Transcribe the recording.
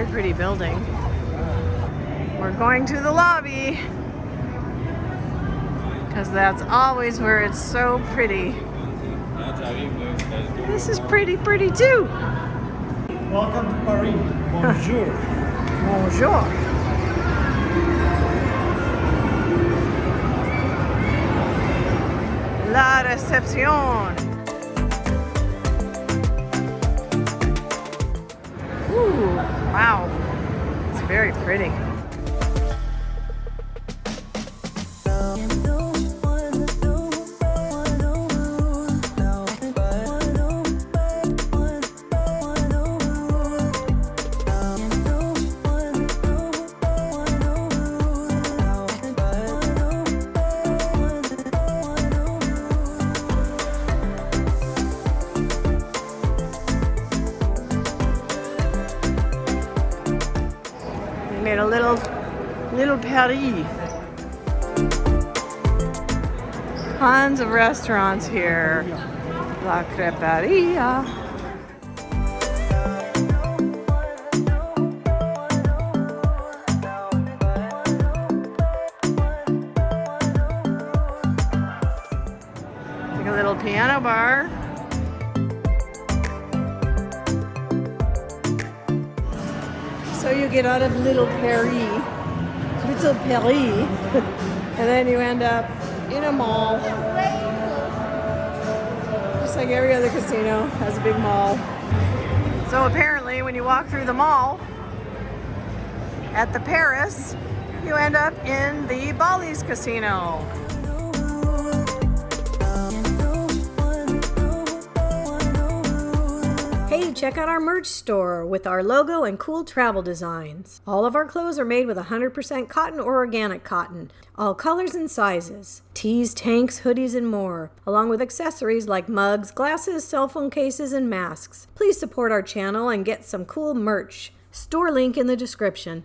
Very pretty building. We're going to the lobby because that's always where it's so pretty. This is pretty too. Welcome to Paris. Bonjour. Bonjour. La recepción. Ooh, wow. It's very pretty. Made a little Paris. Tons of restaurants here. La Creperia. Like a little piano bar. So you get out of Little Paris, and then you end up in a mall. Just like every other casino has a big mall. So apparently when you walk through the mall at the Paris, you end up in the Bally's Casino. Hey, check out our merch store with our logo and cool travel designs. All of our clothes are made with 100% cotton or organic cotton, all colors and sizes. Tees, tanks, hoodies, and more, along with accessories like mugs, glasses, cell phone cases, and masks. Please support our channel and get some cool merch. Store link in the description.